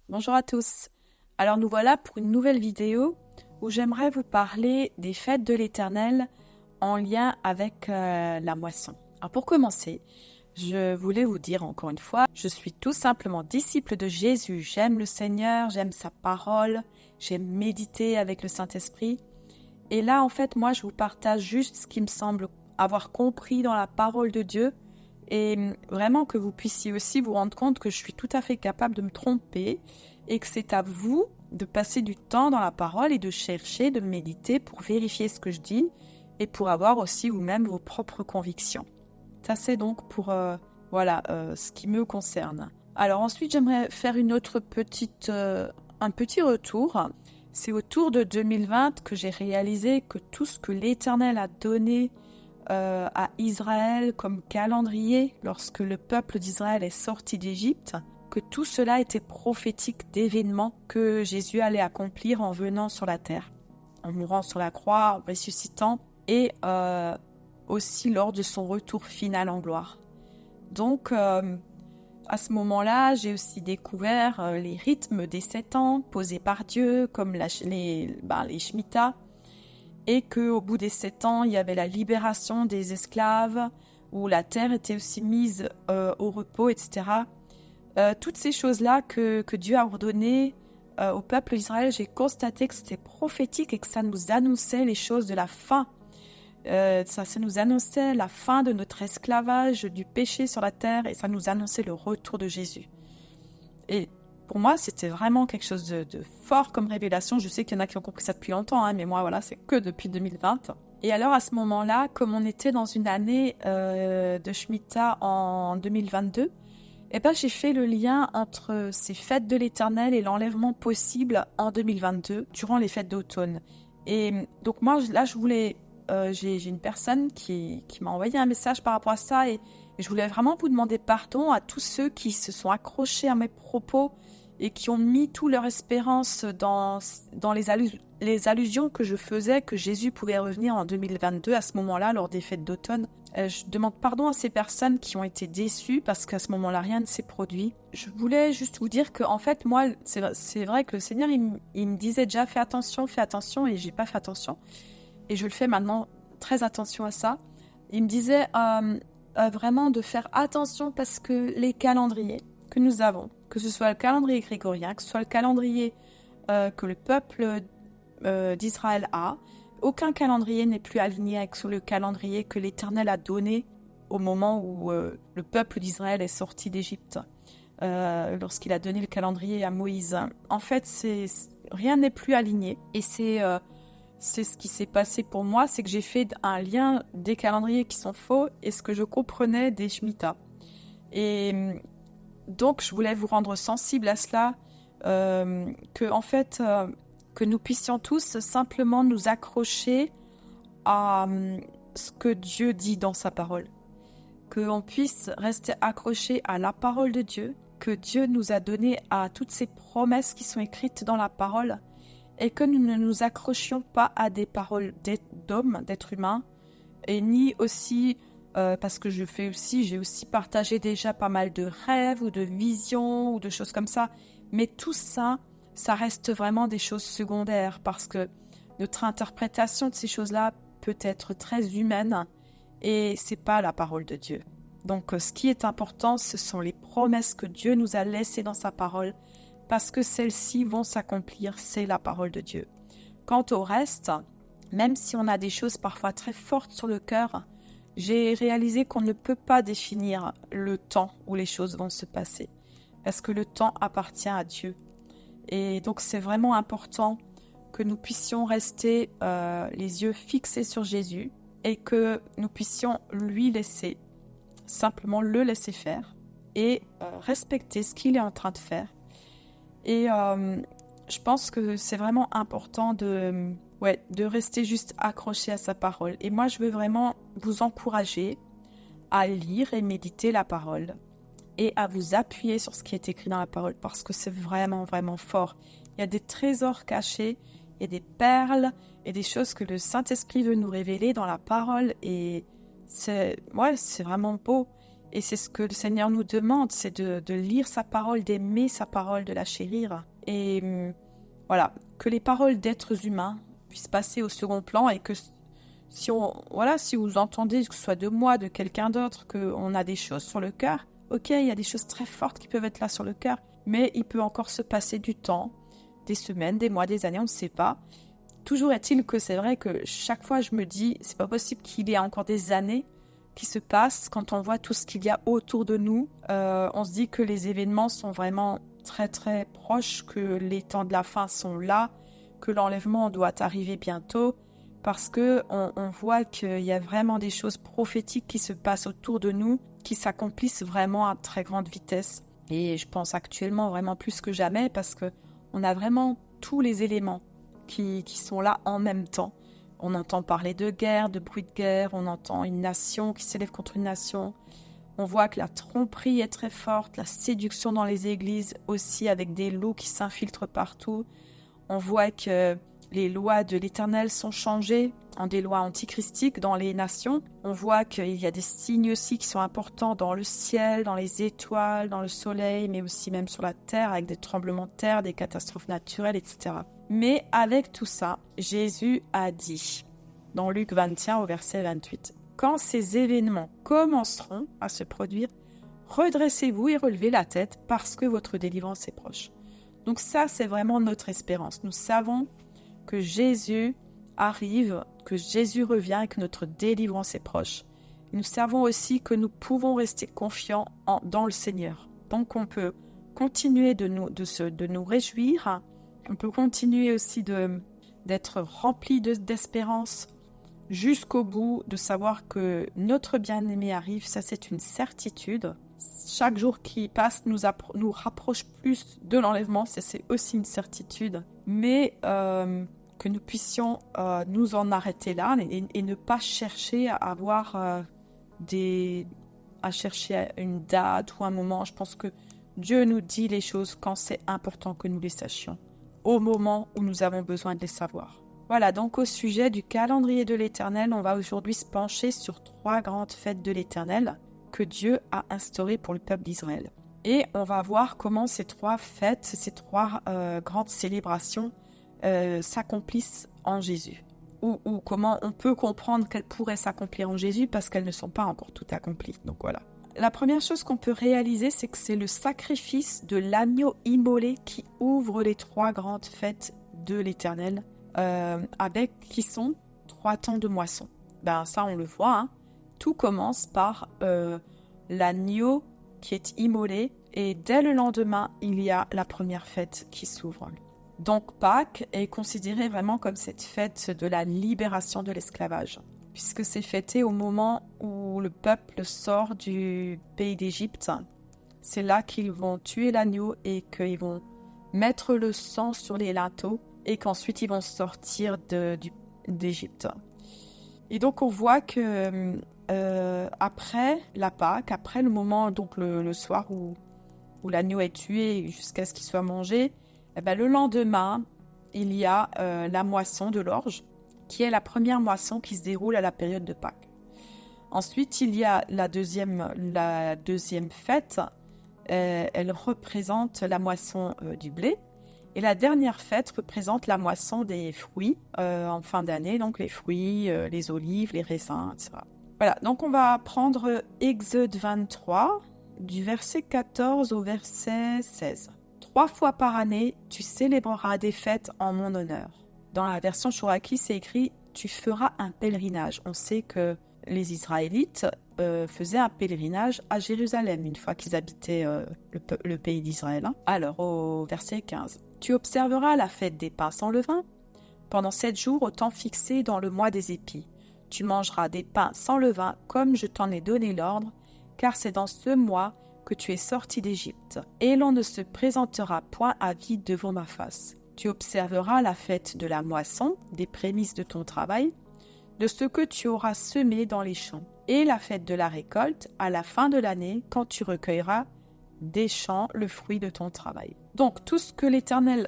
Bonjour à tous. Alors nous voilà pour une nouvelle vidéo où j'aimerais vous parler des fêtes de l'Éternel en lien avec la moisson. Alors pour commencer, je voulais vous dire encore une fois, je suis tout simplement disciple de Jésus. J'aime le Seigneur, j'aime sa parole, j'aime méditer avec le Saint-Esprit. Et là, en fait, moi, je vous partage juste ce qui me semble avoir compris dans la parole de Dieu et vraiment que vous puissiez aussi vous rendre compte que je suis tout à fait capable de me tromper et que c'est à vous de passer du temps dans la parole et de chercher, de méditer pour vérifier ce que je dis et pour avoir aussi vous-même vos propres convictions. Ça, c'est donc pour ce qui me concerne. Alors ensuite, j'aimerais faire un petit retour. C'est autour de 2020 que j'ai réalisé que tout ce que l'Éternel a donné à Israël comme calendrier lorsque le peuple d'Israël est sorti d'Égypte, que tout cela était prophétique d'événements que Jésus allait accomplir en venant sur la terre, en mourant sur la croix, en ressuscitant et aussi lors de son retour final en gloire. Donc, à ce moment-là, j'ai aussi découvert les rythmes des 7 ans posés par Dieu, comme les Shemitah, et qu'au bout des 7 ans, il y avait la libération des esclaves, où la terre était aussi mise au repos, etc. Toutes ces choses-là que Dieu a ordonnées au peuple d'Israël, j'ai constaté que c'était prophétique et que ça nous annonçait les choses de la fin. Ça nous annonçait la fin de notre esclavage, du péché sur la terre, et ça nous annonçait le retour de Jésus. Et pour moi, c'était vraiment quelque chose de fort comme révélation. Je sais qu'il y en a qui ont compris ça depuis longtemps, mais moi, voilà, c'est que depuis 2020. Et alors, à ce moment-là, comme on était dans une année de Shemitah en 2022, j'ai fait le lien entre ces fêtes de l'Éternel et l'enlèvement possible en 2022, durant les fêtes d'automne. Et donc moi, là, j'ai une personne qui m'a envoyé un message par rapport à ça et je voulais vraiment vous demander pardon à tous ceux qui se sont accrochés à mes propos et qui ont mis toute leur espérance dans les allusions que je faisais que Jésus pouvait revenir en 2022 à ce moment-là lors des fêtes d'automne. Je demande pardon à ces personnes qui ont été déçues parce qu'à ce moment-là, rien ne s'est produit. Je voulais juste vous dire que, en fait, moi, c'est vrai que le Seigneur, il me disait déjà fais attention, et j'ai pas fait attention. Et je le fais maintenant, très attention à ça. Il me disait vraiment de faire attention parce que les calendriers que nous avons, que ce soit le calendrier grégorien, que ce soit le calendrier que le peuple d'Israël a, aucun calendrier n'est plus aligné avec le calendrier que l'Éternel a donné au moment où le peuple d'Israël est sorti d'Égypte, lorsqu'il a donné le calendrier à Moïse. En fait, rien n'est plus aligné et c'est ce qui s'est passé pour moi, c'est que j'ai fait un lien des calendriers qui sont faux et ce que je comprenais des Shemitah. Et donc, je voulais vous rendre sensible à cela, que nous puissions tous simplement nous accrocher à ce que Dieu dit dans sa parole. Qu'on puisse rester accroché à la parole de Dieu, que Dieu nous a donné à toutes ces promesses qui sont écrites dans la parole, et que nous ne nous accrochions pas à des paroles d'hommes, d'êtres humains, et ni aussi, parce que j'ai aussi partagé déjà pas mal de rêves ou de visions ou de choses comme ça, mais tout ça, ça reste vraiment des choses secondaires, parce que notre interprétation de ces choses-là peut être très humaine, et c'est pas la parole de Dieu. Donc, ce qui est important, ce sont les promesses que Dieu nous a laissées dans sa parole, parce que celles-ci vont s'accomplir, c'est la parole de Dieu. Quant au reste, même si on a des choses parfois très fortes sur le cœur, j'ai réalisé qu'on ne peut pas définir le temps où les choses vont se passer, parce que le temps appartient à Dieu. Et donc c'est vraiment important que nous puissions rester les yeux fixés sur Jésus et que nous puissions simplement le laisser faire et respecter ce qu'il est en train de faire. Et je pense que c'est vraiment important de rester juste accroché à sa parole. Et moi, je veux vraiment vous encourager à lire et méditer la parole et à vous appuyer sur ce qui est écrit dans la parole parce que c'est vraiment, vraiment fort. Il y a des trésors cachés, il y a des perles et des choses que le Saint-Esprit veut nous révéler dans la parole et c'est vraiment beau. Et c'est ce que le Seigneur nous demande, c'est de lire sa parole, d'aimer sa parole, de la chérir. Et voilà, que les paroles d'êtres humains puissent passer au second plan et que si vous entendez, que ce soit de moi, de quelqu'un d'autre, qu'on a des choses sur le cœur, ok, il y a des choses très fortes qui peuvent être là sur le cœur, mais il peut encore se passer du temps, des semaines, des mois, des années, on ne sait pas. Toujours est-il que c'est vrai que chaque fois je me dis, c'est pas possible qu'il y ait encore des années qui se passent quand on voit tout ce qu'il y a autour de nous. On se dit que les événements sont vraiment très très proches, que les temps de la fin sont là, que l'enlèvement doit arriver bientôt, parce que on voit qu'il y a vraiment des choses prophétiques qui se passent autour de nous, qui s'accomplissent vraiment à très grande vitesse. Et je pense actuellement vraiment plus que jamais, parce que on a vraiment tous les éléments qui sont là en même temps. On entend parler de guerre, de bruit de guerre, on entend une nation qui s'élève contre une nation. On voit que la tromperie est très forte, la séduction dans les églises aussi, avec des loups qui s'infiltrent partout. On voit que les lois de l'Éternel sont changées en des lois antichristiques dans les nations. On voit qu'il y a des signes aussi qui sont importants dans le ciel, dans les étoiles, dans le soleil, mais aussi même sur la terre, avec des tremblements de terre, des catastrophes naturelles, etc. Mais avec tout ça, Jésus a dit, dans Luc 21 au verset 28, « Quand ces événements commenceront à se produire, redressez-vous et relevez la tête parce que votre délivrance est proche. » Donc ça, c'est vraiment notre espérance. Nous savons que Jésus arrive, que Jésus revient et que notre délivrance est proche. Et nous savons aussi que nous pouvons rester confiants dans le Seigneur. Donc on peut continuer de nous réjouir. On peut continuer aussi d'être rempli d'espérance jusqu'au bout, de savoir que notre bien-aimé arrive, ça c'est une certitude. Chaque jour qui passe nous rapproche plus de l'enlèvement, ça c'est aussi une certitude. Mais que nous puissions nous en arrêter là et ne pas chercher à avoir à chercher une date ou un moment. Je pense que Dieu nous dit les choses quand c'est important que nous les sachions, au moment où nous avons besoin de les savoir. Voilà, donc au sujet du calendrier de l'Éternel, on va aujourd'hui se pencher sur 3 grandes fêtes de l'Éternel que Dieu a instaurées pour le peuple d'Israël. Et on va voir comment ces 3 fêtes, ces 3 grandes célébrations s'accomplissent en Jésus. Ou comment on peut comprendre qu'elles pourraient s'accomplir en Jésus parce qu'elles ne sont pas encore toutes accomplies. Donc voilà. La première chose qu'on peut réaliser, c'est que c'est le sacrifice de l'agneau immolé qui ouvre les 3 grandes fêtes de l'Éternel, qui sont 3 temps de moisson. Ben ça, on le voit, hein. Tout commence par l'agneau qui est immolé et dès le lendemain, il y a la première fête qui s'ouvre. Donc Pâques est considérée vraiment comme cette fête de la libération de l'esclavage, puisque c'est fêté au moment où le peuple sort du pays d'Égypte. C'est là qu'ils vont tuer l'agneau et qu'ils vont mettre le sang sur les linteaux et qu'ensuite ils vont sortir d'Égypte. Et donc on voit que après la Pâque, après le moment, donc le soir où l'agneau est tué jusqu'à ce qu'il soit mangé, le lendemain, il y a la moisson de l'orge, qui est la première moisson qui se déroule à la période de Pâques. Ensuite, il y a la deuxième fête, elle représente la moisson du blé. Et la dernière fête représente la moisson des fruits en fin d'année, donc les fruits, les olives, les raisins, etc. Voilà, donc on va prendre Exode 23, du verset 14 au verset 16. 3 fois par année, tu célébreras des fêtes en mon honneur. Dans la version Chouraki, c'est écrit « Tu feras un pèlerinage ». On sait que les Israélites faisaient un pèlerinage à Jérusalem une fois qu'ils habitaient le pays d'Israël. Hein. Alors, au verset 15. « Tu observeras la fête des pains sans levain pendant 7 jours au temps fixé dans le mois des épis. Tu mangeras des pains sans levain comme je t'en ai donné l'ordre, car c'est dans ce mois que tu es sorti d'Égypte, et l'on ne se présentera point à vide devant ma face. Tu observeras la fête de la moisson, des prémices de ton travail, de ce que tu auras semé dans les champs, et la fête de la récolte à la fin de l'année, quand tu recueilleras des champs le fruit de ton travail. » Donc, tout ce que l'Éternel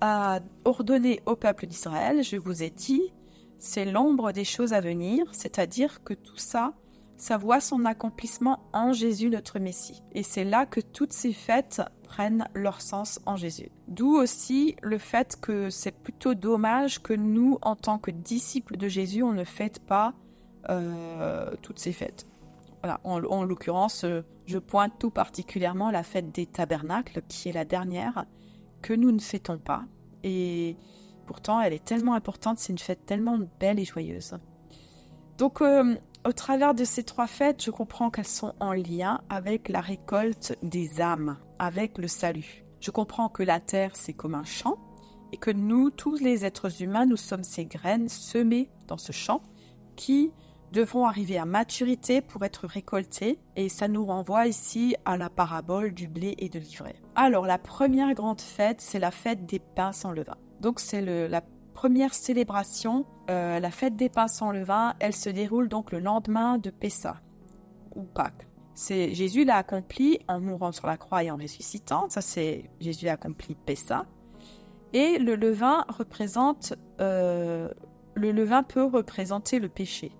a ordonné au peuple d'Israël, je vous ai dit, c'est l'ombre des choses à venir, c'est-à-dire que tout ça ça voit son accomplissement en Jésus notre Messie. Et c'est là que toutes ces fêtes prennent leur sens en Jésus. D'où aussi le fait que c'est plutôt dommage que nous, en tant que disciples de Jésus, on ne fête pas toutes ces fêtes. Voilà, en l'occurrence, je pointe tout particulièrement la fête des tabernacles, qui est la dernière, que nous ne fêtons pas. Et pourtant, elle est tellement importante, c'est une fête tellement belle et joyeuse. Donc, au travers de ces 3 fêtes, je comprends qu'elles sont en lien avec la récolte des âmes, avec le salut. Je comprends que la terre, c'est comme un champ, et que nous, tous les êtres humains, nous sommes ces graines semées dans ce champ, qui devront arriver à maturité pour être récoltées, et ça nous renvoie ici à la parabole du blé et de l'ivraie. Alors, la première grande fête, c'est la fête des pains sans levain. Donc, c'est la première célébration, la fête des pains sans levain, elle se déroule donc le lendemain de Pessah, ou Pâques. Jésus l'a accompli en mourant sur la croix et en ressuscitant, ça c'est Jésus a accompli Pessah. Et le levain peut représenter le péché.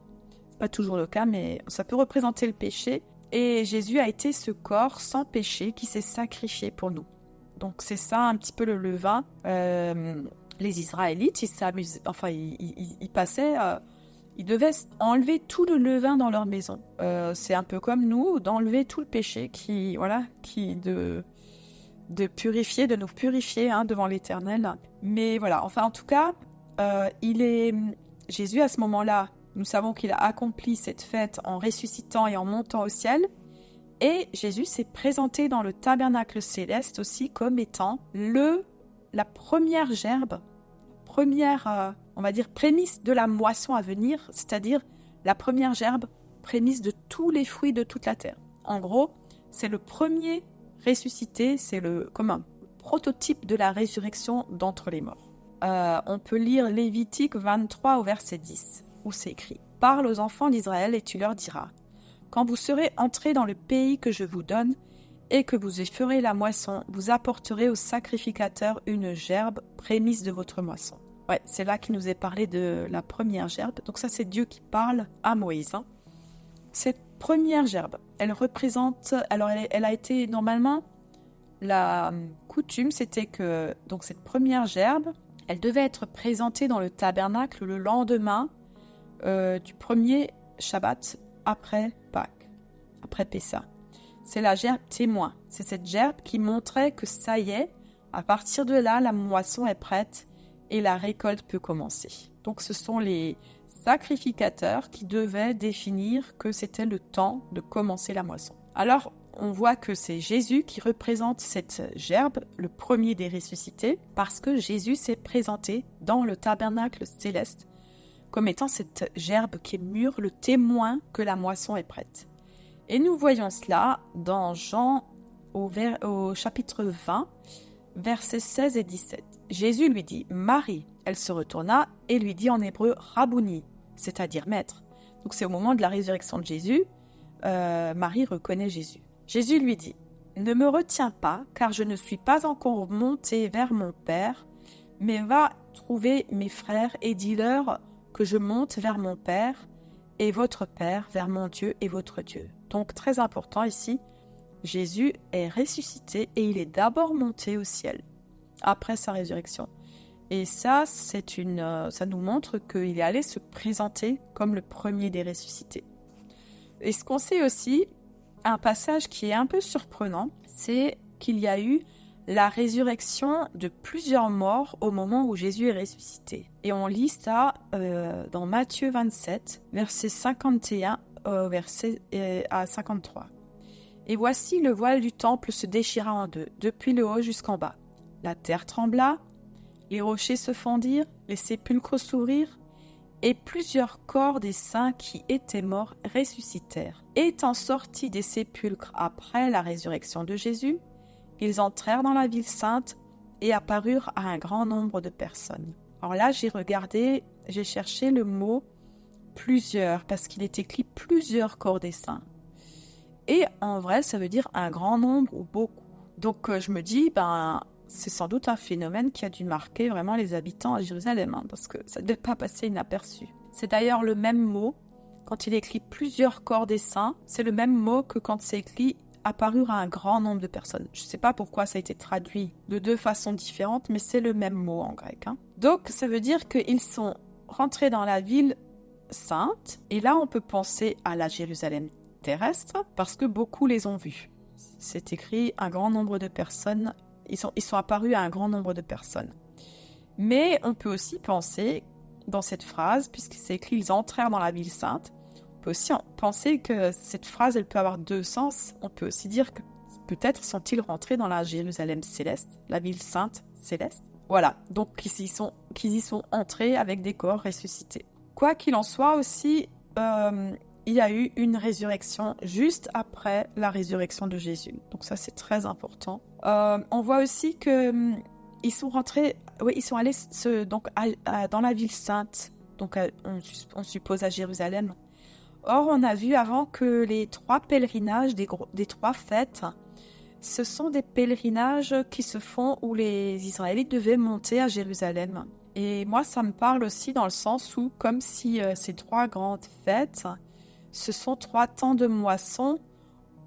Pas toujours le cas, mais ça peut représenter le péché. Et Jésus a été ce corps sans péché qui s'est sacrifié pour nous. Donc c'est ça un petit peu le levain. Les Israélites, ils passaient, ils devaient enlever tout le levain dans leur maison. C'est un peu comme nous, d'enlever tout le péché de nous purifier devant l'Éternel. Mais voilà, enfin en tout cas, Jésus à ce moment-là, nous savons qu'il a accompli cette fête en ressuscitant et en montant au ciel. Et Jésus s'est présenté dans le tabernacle céleste aussi comme étant la première gerbe, on va dire, prémisse de la moisson à venir, c'est-à-dire la première gerbe, prémisse de tous les fruits de toute la terre. En gros, c'est le premier ressuscité, c'est comme un prototype de la résurrection d'entre les morts. On peut lire Lévitique 23 au verset 10. Où c'est écrit « Parle aux enfants d'Israël et tu leur diras, quand vous serez entrés dans le pays que je vous donne et que vous y ferez la moisson, vous apporterez au sacrificateur une gerbe, prémisse de votre moisson. » Ouais, c'est là qu'il nous est parlé de la première gerbe. Donc ça, c'est Dieu qui parle à Moïse. Cette première gerbe, elle représente... Alors, elle a été normalement... La coutume, c'était que donc cette première gerbe, elle devait être présentée dans le tabernacle le lendemain du premier Shabbat après Pâques, après Pessah. C'est la gerbe témoin. C'est cette gerbe qui montrait que ça y est, à partir de là, la moisson est prête et la récolte peut commencer. Donc ce sont les sacrificateurs qui devaient définir que c'était le temps de commencer la moisson. Alors, on voit que c'est Jésus qui représente cette gerbe, le premier des ressuscités, parce que Jésus s'est présenté dans le tabernacle céleste comme étant cette gerbe qui est mûre, le témoin que la moisson est prête. Et nous voyons cela dans Jean au chapitre 20, versets 16 et 17. Jésus lui dit « Marie ». Elle se retourna et lui dit en hébreu « Rabouni », c'est-à-dire « maître ». Donc c'est au moment de la résurrection de Jésus, Marie reconnaît Jésus. Jésus lui dit « Ne me retiens pas, car je ne suis pas encore monté vers mon Père, mais va trouver mes frères et dis-leur que je monte vers mon Père et votre Père, vers mon Dieu et votre Dieu. » Donc très important ici, Jésus est ressuscité et il est d'abord monté au ciel après sa résurrection. Et ça, ça nous montre qu'il est allé se présenter comme le premier des ressuscités. Et ce qu'on sait aussi, un passage qui est un peu surprenant, c'est qu'il y a eu la résurrection de plusieurs morts au moment où Jésus est ressuscité. Et on lit ça dans Matthieu 27, verset 51 à 53. Et voici le voile du temple se déchira en deux, depuis le haut jusqu'en bas. La terre trembla, les rochers se fendirent, les sépulcres s'ouvrirent, et plusieurs corps des saints qui étaient morts ressuscitèrent. Étant sortis des sépulcres après la résurrection de Jésus, ils entrèrent dans la ville sainte et apparurent à un grand nombre de personnes. Alors là, j'ai cherché le mot « plusieurs » parce qu'il est écrit « plusieurs corps des saints ». Et en vrai, ça veut dire un grand nombre ou beaucoup. Donc je me dis, c'est sans doute un phénomène qui a dû marquer vraiment les habitants à Jérusalem, parce que ça ne devait pas passer inaperçu. C'est d'ailleurs le même mot quand il écrit plusieurs corps des saints, c'est le même mot que quand c'est écrit apparurent à un grand nombre de personnes. Je ne sais pas pourquoi ça a été traduit de deux façons différentes, mais c'est le même mot en grec. Donc, ça veut dire qu'ils sont rentrés dans la ville sainte, et là, on peut penser à la Jérusalem terrestre, parce que beaucoup les ont vus. C'est écrit un grand nombre de personnes, ils sont apparus à un grand nombre de personnes. Mais on peut aussi penser, dans cette phrase, puisque c'est écrit « ils entrèrent dans la ville sainte », on peut aussi penser que cette phrase, elle peut avoir deux sens. On peut aussi dire que peut-être sont-ils rentrés dans la Jérusalem céleste, la ville sainte céleste. Voilà, donc qu'ils y sont entrés avec des corps ressuscités. Quoi qu'il en soit aussi, il y a eu une résurrection juste après la résurrection de Jésus. Donc ça, c'est très important. On voit aussi que ils sont rentrés, oui, ils sont allés dans la ville sainte. Donc on suppose à Jérusalem. Or, on a vu avant que les trois pèlerinages des trois fêtes, ce sont des pèlerinages qui se font où les Israélites devaient monter à Jérusalem. Et moi, ça me parle aussi dans le sens où, comme si ces trois grandes fêtes, ce sont trois temps de moisson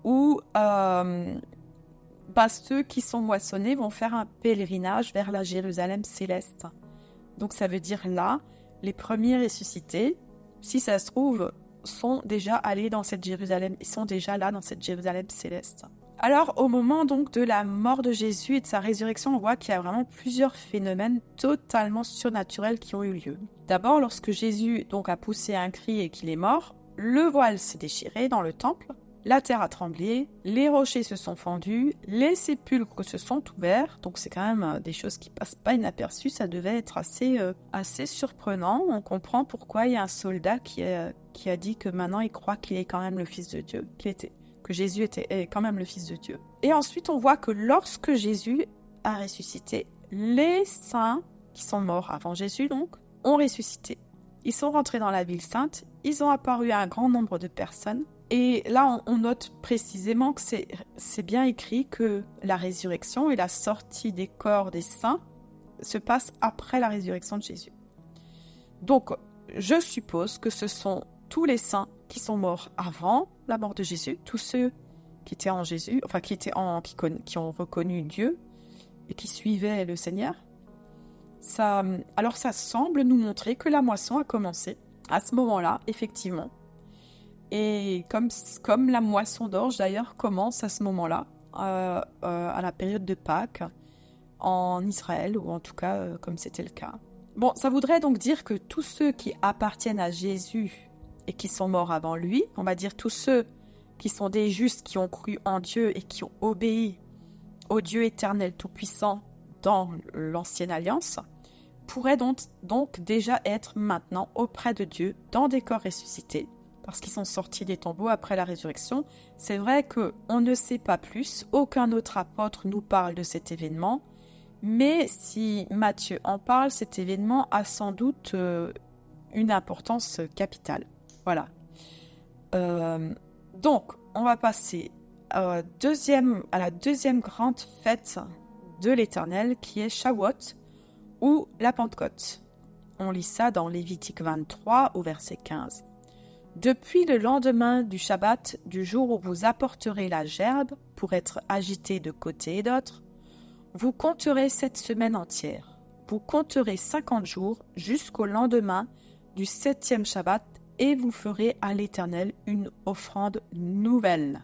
où ceux qui sont moissonnés vont faire un pèlerinage vers la Jérusalem céleste. Donc ça veut dire là, les premiers ressuscités, si ça se trouve, sont déjà allés dans cette Jérusalem, ils sont déjà là dans cette Jérusalem céleste. Alors, au moment donc de la mort de Jésus et de sa résurrection, on voit qu'il y a vraiment plusieurs phénomènes totalement surnaturels qui ont eu lieu. D'abord, lorsque Jésus donc a poussé un cri et qu'il est mort, le voile s'est déchiré dans le temple, la terre a tremblé, les rochers se sont fendus, les sépulcres se sont ouverts. Donc c'est quand même des choses qui passent pas inaperçues, ça devait être assez surprenant. On comprend pourquoi il y a un soldat qui a dit que maintenant il croit qu'il est quand même le Fils de Dieu, que Jésus est quand même le Fils de Dieu. Et ensuite, on voit que lorsque Jésus a ressuscité, les saints qui sont morts avant Jésus, donc, ont ressuscité. Ils sont rentrés dans la ville sainte, ils ont apparu à un grand nombre de personnes. Et là, on note précisément que c'est bien écrit que la résurrection et la sortie des corps des saints se passent après la résurrection de Jésus. Donc, je suppose que ce sont tous les saints qui sont morts avant la mort de Jésus, tous ceux qui étaient en Jésus, enfin qui ont reconnu Dieu et qui suivaient le Seigneur. Alors ça semble nous montrer que la moisson a commencé à ce moment-là, effectivement. Et comme la moisson d'orge d'ailleurs commence à ce moment-là, à la période de Pâques, en Israël, ou en tout cas comme c'était le cas. Bon, ça voudrait donc dire que tous ceux qui appartiennent à Jésus et qui sont morts avant lui, on va dire tous ceux qui sont des justes, qui ont cru en Dieu et qui ont obéi au Dieu éternel tout-puissant dans l'ancienne alliance, pourraient donc déjà être maintenant auprès de Dieu dans des corps ressuscités, parce qu'ils sont sortis des tombeaux après la résurrection. C'est vrai qu'on ne sait pas plus, aucun autre apôtre nous parle de cet événement, mais si Matthieu en parle, cet événement a sans doute une importance capitale. Voilà. Donc, on va passer à la deuxième grande fête de l'Éternel, qui est Shavuot, ou la Pentecôte. On lit ça dans Lévitique 23, au verset 15. Depuis le lendemain du Shabbat, du jour où vous apporterez la gerbe pour être agité de côté et d'autre, vous compterez cette semaine entière. Vous compterez 50 jours jusqu'au lendemain du 7e Shabbat et vous ferez à l'Éternel une offrande nouvelle.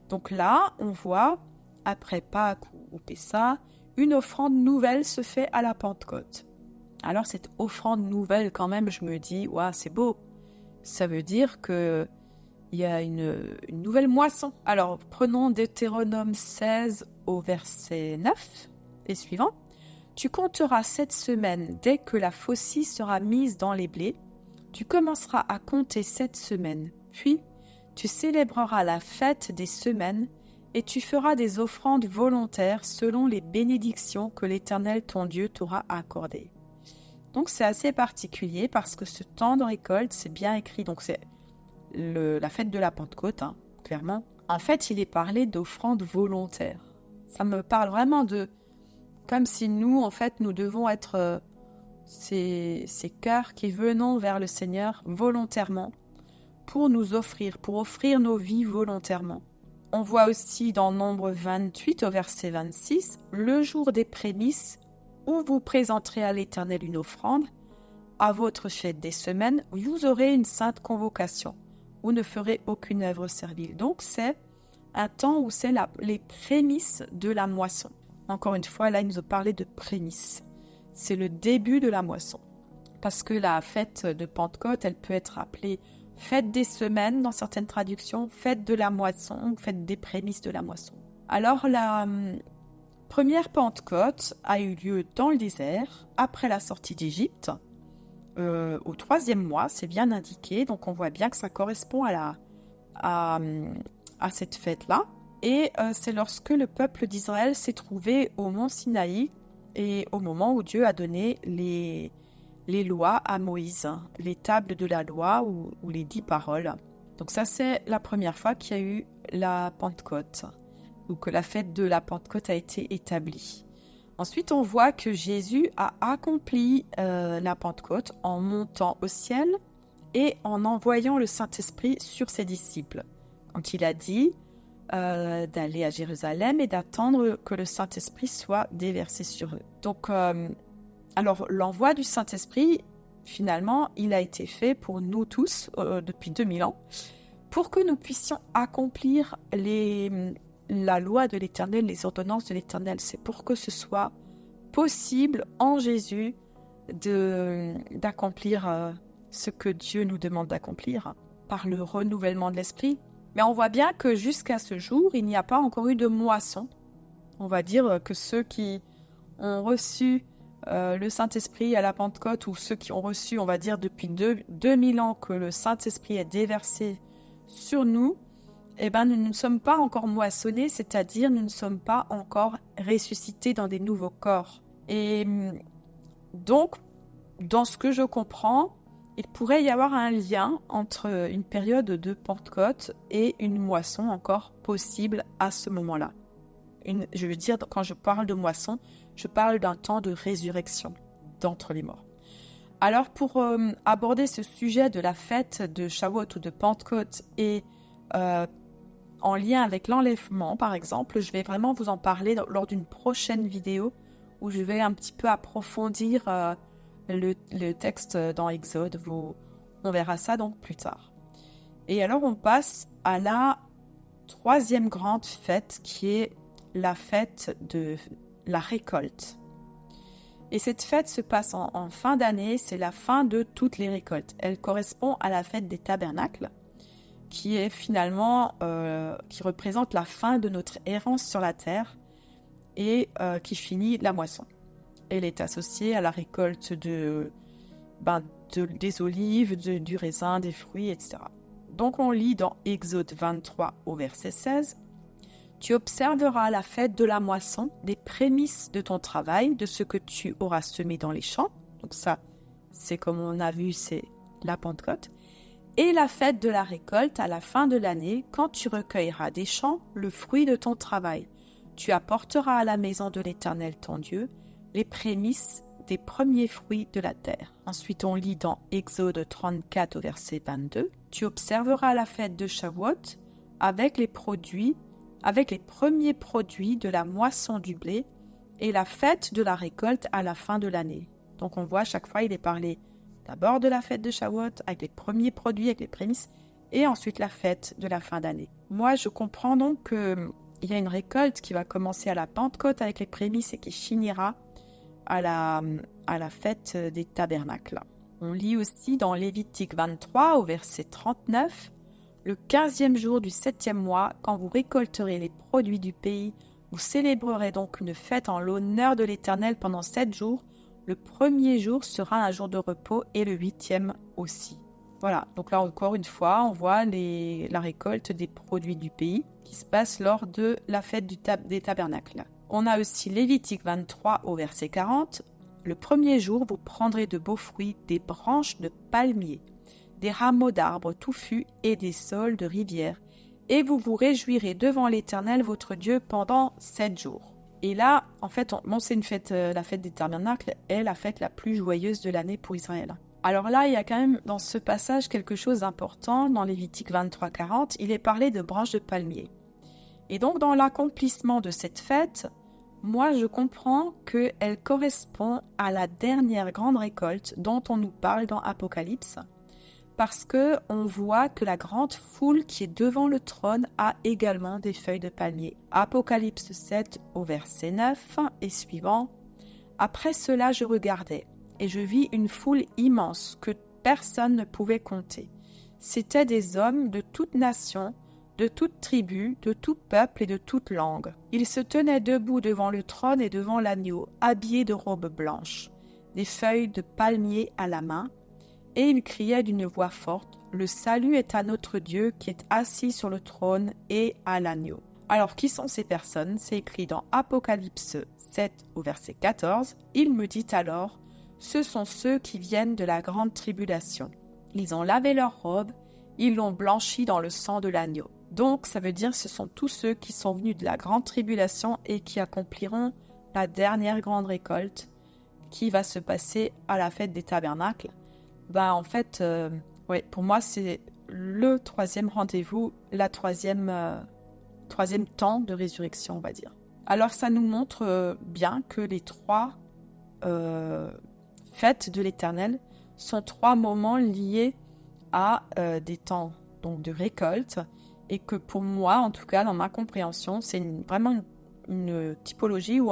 Donc là, on voit, après Pâques ou Pessa, une offrande nouvelle se fait à la Pentecôte. Alors cette offrande nouvelle, quand même, je me dis, ouais, c'est beau. Ça veut dire qu'il y a une nouvelle moisson. Alors, prenons Deutéronome 16 au verset 9 et suivant. Tu compteras 7 semaines dès que la faucille sera mise dans les blés. Tu commenceras à compter 7 semaines. Puis, tu célébreras la fête des semaines et tu feras des offrandes volontaires selon les bénédictions que l'Éternel ton Dieu t'aura accordées. Donc c'est assez particulier parce que ce temps de récolte, c'est bien écrit. Donc c'est la fête de la Pentecôte, clairement. En fait, il est parlé d'offrandes volontaires. Ça me parle vraiment comme si nous, en fait, nous devons être ces cœurs qui venons vers le Seigneur volontairement pour offrir nos vies volontairement. On voit aussi dans Nombre 28 au verset 26, « Le jour des prémices, où vous présenterez à l'Éternel une offrande, à votre fête des semaines, vous aurez une sainte convocation. Vous ne ferez aucune œuvre servile. » Donc c'est un temps où c'est les prémices de la moisson. Encore une fois, là, il nous a parlé de prémices. C'est le début de la moisson. Parce que la fête de Pentecôte, elle peut être appelée fête des semaines dans certaines traductions, fête de la moisson, fête des prémices de la moisson. Alors la première Pentecôte a eu lieu dans le désert, après la sortie d'Égypte, au 3e mois, c'est bien indiqué, donc on voit bien que ça correspond à cette fête-là. Et c'est lorsque le peuple d'Israël s'est trouvé au mont Sinaï et au moment où Dieu a donné les lois à Moïse, les tables de la loi ou les 10 paroles. Donc ça, c'est la première fois qu'il y a eu la Pentecôte, ou que la fête de la Pentecôte a été établie. Ensuite, on voit que Jésus a accompli la Pentecôte en montant au ciel et en envoyant le Saint-Esprit sur ses disciples. Quand il a dit d'aller à Jérusalem et d'attendre que le Saint-Esprit soit déversé sur eux. Donc, alors, l'envoi du Saint-Esprit, finalement, il a été fait pour nous tous depuis 2000 ans, pour que nous puissions accomplir la loi de l'Éternel, les ordonnances de l'Éternel. C'est pour que ce soit possible en Jésus d'accomplir ce que Dieu nous demande d'accomplir par le renouvellement de l'Esprit. Mais on voit bien que jusqu'à ce jour, il n'y a pas encore eu de moisson. On va dire que ceux qui ont reçu le Saint-Esprit à la Pentecôte, ou ceux qui ont reçu, on va dire, depuis 2000 ans que le Saint-Esprit est déversé sur nous, eh ben, nous ne sommes pas encore moissonnés, c'est-à-dire nous ne sommes pas encore ressuscités dans des nouveaux corps. Et donc, dans ce que je comprends, il pourrait y avoir un lien entre une période de Pentecôte et une moisson encore possible à ce moment-là. Je veux dire, quand je parle de moisson, je parle d'un temps de résurrection d'entre les morts. Alors, pour aborder ce sujet de la fête de Shavuot ou de Pentecôte et en lien avec l'enlèvement, par exemple, je vais vraiment vous en parler lors d'une prochaine vidéo où je vais un petit peu approfondir le texte dans Exode. On verra ça donc plus tard. Et alors, on passe à la 3e grande fête qui est la fête de la récolte. Et cette fête se passe en fin d'année, c'est la fin de toutes les récoltes. Elle correspond à la fête des tabernacles, qui est finalement, qui représente la fin de notre errance sur la terre et qui finit la moisson. Elle est associée à la récolte des olives, du raisin, des fruits, etc. Donc on lit dans Exode 23 au verset 16, « Tu observeras la fête de la moisson, des prémices de ton travail, de ce que tu auras semé dans les champs. » Donc ça, c'est comme on a vu, c'est la Pentecôte. « Et la fête de la récolte à la fin de l'année, quand tu recueilleras des champs le fruit de ton travail. Tu apporteras à la maison de l'Éternel ton Dieu les prémices des premiers fruits de la terre. » Ensuite, on lit dans Exode 34 au verset 22, « Tu observeras la fête de Shavuot avec les premiers produits de la moisson du blé et la fête de la récolte à la fin de l'année. » Donc on voit à chaque fois, il est parlé d'abord de la fête de Shavuot avec les premiers produits, avec les prémices, et ensuite la fête de la fin d'année. Moi, je comprends donc qu'il y a une récolte qui va commencer à la Pentecôte avec les prémices et qui finira à la fête des tabernacles. On lit aussi dans Lévitique 23 au verset 39, « Le 15e jour du 7e mois, quand vous récolterez les produits du pays, vous célébrerez donc une fête en l'honneur de l'Éternel pendant 7 jours. Le 1er jour sera un jour de repos et le 8e aussi. » Voilà, donc là encore une fois, on voit la récolte des produits du pays qui se passe lors de la fête des tabernacles. On a aussi Lévitique 23 au verset 40. « Le 1er jour, vous prendrez de beaux fruits, des branches de palmiers, des rameaux d'arbres touffus et des saules de rivière, et vous vous réjouirez devant l'Éternel votre Dieu pendant 7 jours. » Et là, en fait, c'est une fête, la fête des tabernacles est la fête la plus joyeuse de l'année pour Israël. Alors là, il y a quand même dans ce passage quelque chose d'important. Dans Lévitique 23-40, il est parlé de branches de palmier. Et donc, dans l'accomplissement de cette fête, moi, je comprends qu'elle correspond à la dernière grande récolte dont on nous parle dans Apocalypse, parce qu'on voit que la grande foule qui est devant le trône a également des feuilles de palmier. Apocalypse 7 au verset 9 et suivant. « Après cela, je regardais, et je vis une foule immense que personne ne pouvait compter. C'étaient des hommes de toute nation, de toute tribu, de tout peuple et de toute langue. Ils se tenaient debout devant le trône et devant l'agneau, habillés de robes blanches, des feuilles de palmier à la main, et ils criaient d'une voix forte, « Le salut est à notre Dieu qui est assis sur le trône et à l'agneau. » Alors, qui sont ces personnes? C'est écrit dans Apocalypse 7 au verset 14. Il me dit alors, « Ce sont ceux qui viennent de la grande tribulation. Ils ont lavé leurs robes, ils l'ont blanchi dans le sang de l'agneau. » Donc, ça veut dire que ce sont tous ceux qui sont venus de la grande tribulation et qui accompliront la dernière grande récolte qui va se passer à la fête des tabernacles. En fait, pour moi, c'est le troisième rendez-vous, la troisième temps de résurrection, on va dire. Alors, ça nous montre bien que les trois fêtes de l'Éternel sont trois moments liés à des temps donc, de récolte, et que pour moi, en tout cas, dans ma compréhension, c'est vraiment une typologie où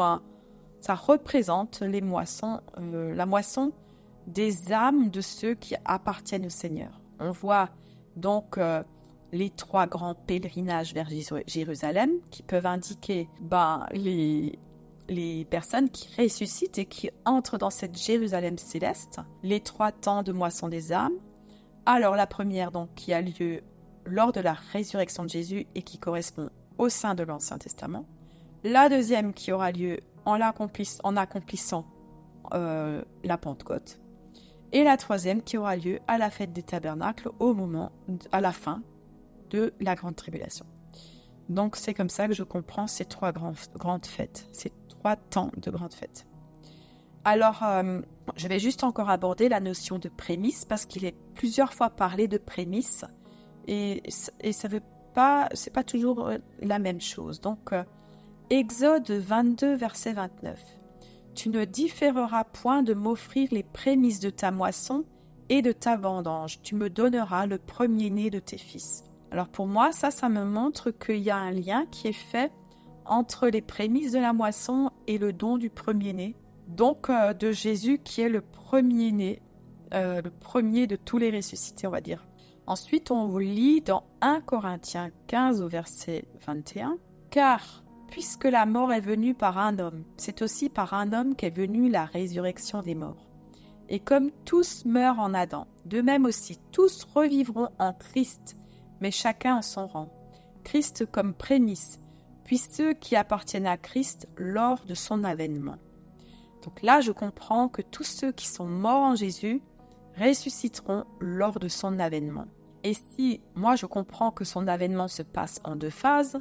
ça représente les moissons, la moisson des âmes de ceux qui appartiennent au Seigneur. On voit donc les trois grands pèlerinages vers Jérusalem qui peuvent indiquer les personnes qui ressuscitent et qui entrent dans cette Jérusalem céleste, les trois temps de moisson des âmes. Alors la première donc qui a lieu lors de la résurrection de Jésus et qui correspond au sein de l'Ancien Testament. La deuxième qui aura lieu en accomplissant la Pentecôte. Et la troisième qui aura lieu à la fête des tabernacles à la fin de la grande tribulation. Donc c'est comme ça que je comprends ces trois grandes fêtes, ces trois temps de grandes fêtes. Alors, je vais juste encore aborder la notion de prémisse parce qu'il est plusieurs fois parlé de prémisse et ça veut pas, c'est pas toujours la même chose. Donc, Exode 22, verset 29. « Tu ne différeras point de m'offrir les prémices de ta moisson et de ta vendange. Tu me donneras le premier-né de tes fils. » Alors pour moi, ça me montre qu'il y a un lien qui est fait entre les prémices de la moisson et le don du premier-né. Donc de Jésus qui est le premier-né, le premier de tous les ressuscités, on va dire. Ensuite, on lit dans 1 Corinthiens 15 au verset 21. « Car puisque la mort est venue par un homme, c'est aussi par un homme qu'est venue la résurrection des morts. Et comme tous meurent en Adam, de même aussi tous revivront en Christ, mais chacun en son rang. Christ comme prémisse, puis ceux qui appartiennent à Christ lors de son avènement. » Donc là, je comprends que tous ceux qui sont morts en Jésus ressusciteront lors de son avènement. Et si moi je comprends que son avènement se passe en 2 phases,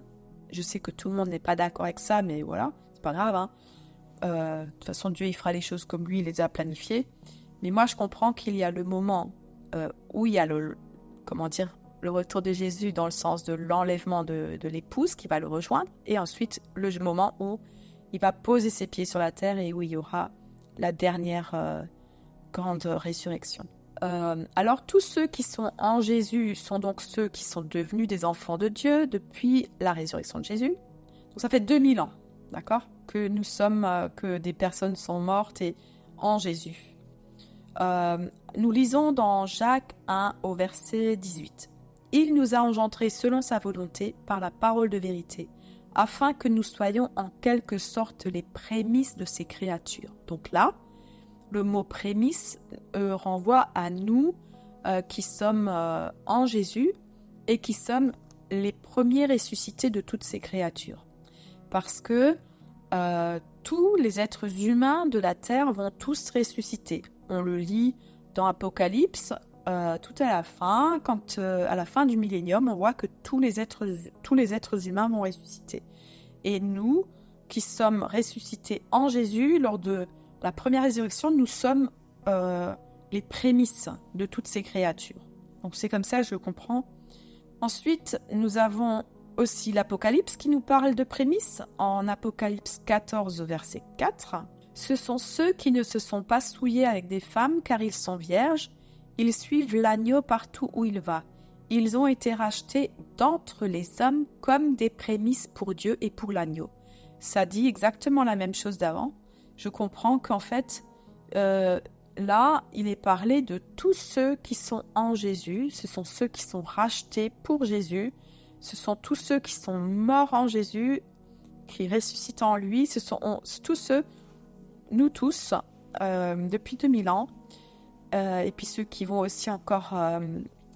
je sais que tout le monde n'est pas d'accord avec ça, mais voilà, c'est pas grave. De toute façon, Dieu il fera les choses comme lui, il les a planifiées. Mais moi, je comprends qu'il y a le moment où il y a le retour de Jésus dans le sens de l'enlèvement de l'épouse qui va le rejoindre, et ensuite le moment où il va poser ses pieds sur la terre et où il y aura la dernière grande résurrection. Alors tous ceux qui sont en Jésus sont donc ceux qui sont devenus des enfants de Dieu depuis la résurrection de Jésus. Donc ça fait 2000 ans, d'accord, que nous sommes, que des personnes sont mortes et en Jésus. Nous lisons dans Jacques 1 au verset 18. « Il nous a engendrés selon sa volonté par la parole de vérité, afin que nous soyons en quelque sorte les prémices de ces créatures. » Donc là, le mot prémisse renvoie à nous qui sommes en Jésus et qui sommes les premiers ressuscités de toutes ces créatures. Parce que tous les êtres humains de la terre vont tous ressusciter. On le lit dans Apocalypse, tout à la fin, quand à la fin du millénium, on voit que tous les êtres humains vont ressusciter. Et nous, qui sommes ressuscités en Jésus, lors de la première résurrection, nous sommes les prémices de toutes ces créatures. Donc c'est comme ça que je le comprends. Ensuite, nous avons aussi l'Apocalypse qui nous parle de prémices. En Apocalypse 14, verset 4, « Ce sont ceux qui ne se sont pas souillés avec des femmes, car ils sont vierges. Ils suivent l'agneau partout où il va. Ils ont été rachetés d'entre les hommes comme des prémices pour Dieu et pour l'agneau. » Ça dit exactement la même chose d'avant. Je comprends qu'en fait, là, il est parlé de tous ceux qui sont en Jésus. Ce sont ceux qui sont rachetés pour Jésus. Ce sont tous ceux qui sont morts en Jésus, qui ressuscitent en lui. Ce sont tous ceux, nous tous, depuis 2000 ans. Et puis ceux qui vont aussi encore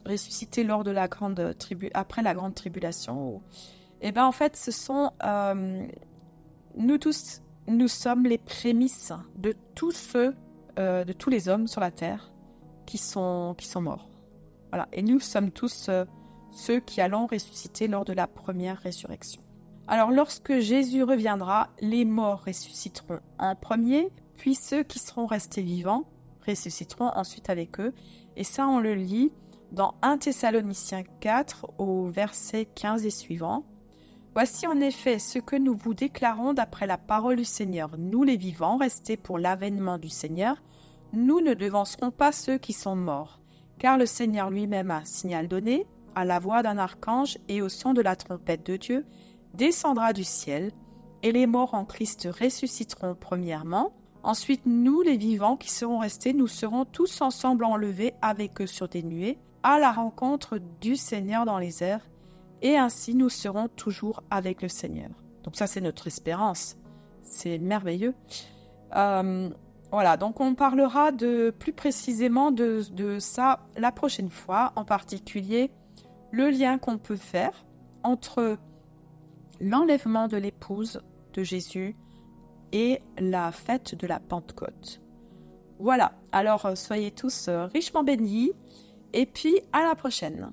ressusciter lors de après la grande tribulation. Et bien en fait, ce sont nous tous, nous sommes les prémices de tous ceux, de tous les hommes sur la terre qui sont morts. Voilà. Et nous sommes tous ceux qui allons ressusciter lors de la première résurrection. Alors lorsque Jésus reviendra, les morts ressusciteront en premier, puis ceux qui seront restés vivants ressusciteront ensuite avec eux. Et ça, on le lit dans 1 Thessaloniciens 4 au verset 15 et suivant. « Voici en effet ce que nous vous déclarons d'après la parole du Seigneur. Nous les vivants, restés pour l'avènement du Seigneur, nous ne devancerons pas ceux qui sont morts. Car le Seigneur lui-même a un signal donné, à la voix d'un archange et au son de la trompette de Dieu, descendra du ciel, et les morts en Christ ressusciteront premièrement. Ensuite, nous, les vivants qui serons restés, nous serons tous ensemble enlevés avec eux sur des nuées, à la rencontre du Seigneur dans les airs, et ainsi nous serons toujours avec le Seigneur. » Donc ça, c'est notre espérance. C'est merveilleux. Voilà, donc on parlera plus précisément de ça la prochaine fois, en particulier le lien qu'on peut faire entre l'enlèvement de l'épouse de Jésus et la fête de la Pentecôte. Voilà, alors soyez tous richement bénis et puis à la prochaine.